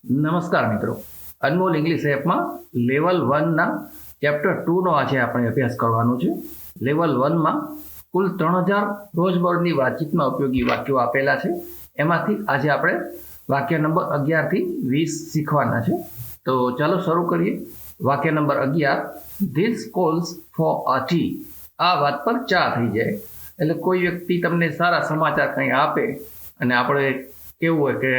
નમસ્કાર મિત્રો, અનમોલ ઇંગ્લિશ એપમાં લેવલ 1ના ચેપ્ટર 2નો આજે આપણે અભ્યાસ કરવાનો છે. લેવલ 1માં કુલ 3000 રોજબરોજની વાતચીતમાં ઉપયોગી વાક્યો આપેલા છે. એમાંથી આજે આપણે વાક્ય નંબર 11 થી 20 શીખવાના છે. તો ચાલો શરૂ કરીએ. વાક્ય નંબર 11, this calls for a tea. આ વાત પર ચા થઈ જાય. એટલે કોઈ વ્યક્તિ તમને સારા સમાચાર કંઈ આપે અને આપણે કેવું હોય કે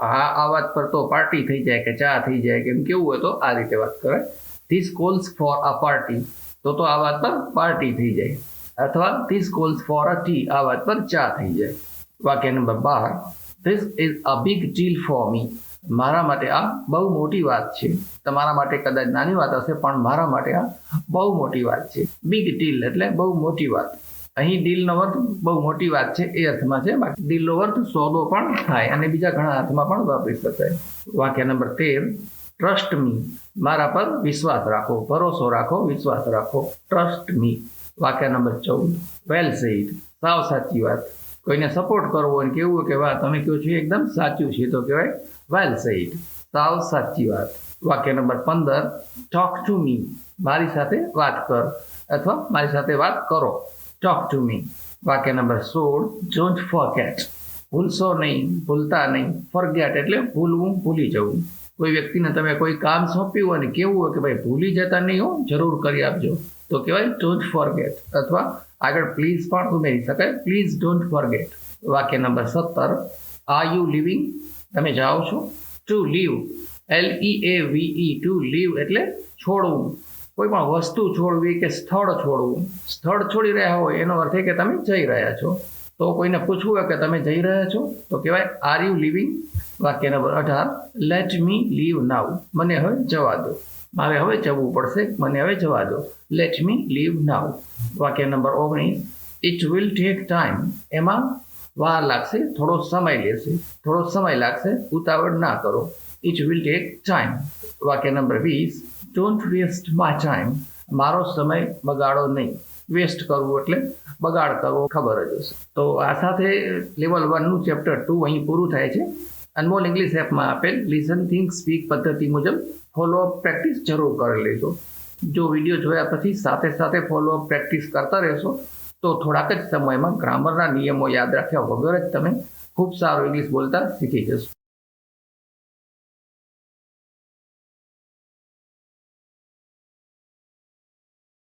આ વાત પર તો પાર્ટી થઈ જાય કે ચા થઈ જાય કે કેવું હોય તો આ રીતે વાત કરાય. This calls for a party, તો આ વાત પર પાર્ટી થઈ જાય. અથવા this calls for a tea, આ વાત પર ચા થઈ જાય. વાક્ય નંબર 12, this is a big deal for me. મારા માટે આ બહુ મોટી વાત છે. તમારા માટે કદાચ નાની વાત હશે, પણ મારા માટે આ બહુ મોટી વાત છે. બિગ ડીલ એટલે બહુ મોટી વાત. અહીં ડીલનો અર્થ બહુ મોટી વાત છે એ અર્થમાં છે. બાકી ડીલનો અર્થ સોદો પણ થાય અને બીજા ઘણા અર્થમાં પણ વાપરી શકાય. વાક્ય નંબર 13, ટ્રસ્ટ મી. મારા પર વિશ્વાસ રાખો, ભરોસો રાખો, વિશ્વાસ રાખો. Trust me. વાક્ય નંબર 14, વેલ સેડ. સાવ સાચી વાત. કોઈને સપોર્ટ કરવો અને કેવું કે વાહ તમે કહો છો એકદમ સાચું છે, તો કહેવાય વેલ સેડ, સાવ સાચી વાત. વાક્ય નંબર 15, ટોક ટુ મી. મારી સાથે વાત કર અથવા મારી સાથે વાત કરો. Talk to me. વાક્ય નંબર 16, ડોન્ટ ફોરગેટ. ભૂલશો નહીં, ભૂલતા નહીં. ફોરગેટ એટલે ભૂલવું, ભૂલી જવું. કોઈ વ્યક્તિને તમે કોઈ કામ સોંપ્યું અને કેવું હોય કે ભાઈ ભૂલી જતા નહીં હો, જરૂર કરી આપજો, તો કહેવાય ડોન્ટ ફોરગેટ. અથવા આગળ પ્લીઝ પણ ઉમેરી શકાય, પ્લીઝ ડોન્ટ ફોરગેટ. વાક્ય નંબર 17, આર યુ લિવિંગ. તમે જાઓ છો. To leave, LEAVE, to leave એટલે છોડવું. કોઈ પણ વસ્તુ છોડવી કે સ્થળ છોડવું. સ્થળ છોડી રહ્યા હોય એનો અર્થ એ કે તમે જઈ રહ્યા છો. તો કોઈને પૂછવું હોય કે તમે જઈ રહ્યા છો, તો કહેવાય આર યુ લિવિંગ. વાક્ય નંબર 18, લેટ મી લીવ નાઉ. મને હવે જવા દો. મારે હવે જવું પડશે, મને હવે જવા દો. લેટ મી લીવ નાઉ. વાક્ય number 19, it will take time. એમાં વાર લાગશે, થોડો સમય લેશે. થોડો સમય લાગશે, ઉતાવળ ના કરો. It will take time. વાક્ય number 20, don't waste my time. મારો સમય બગાડો નહીં. વેસ્ટ કરવું એટલે બગાડ કરવો, ખબર જ હશે. તો આ સાથે લેવલ 1નું ચેપ્ટર 2 અહીં પૂરું થાય છે. અનમોલ ઇંગ્લિશ એપમાં આપેલ લિસન થિંક સ્પીક પદ્ધતિ મુજબ ફોલોઅપ પ્રેક્ટિસ જરૂર કરી લેજો. જો વિડીયો જોયા પછી સાથે સાથે ફોલોઅપ પ્રેક્ટિસ કરતા રહેશો તો થોડાક જ સમયમાં ગ્રામરના નિયમો યાદ રાખ્યા વગર જ તમે ખૂબ સારું ઇંગ્લિશ બોલતા શીખી જશો.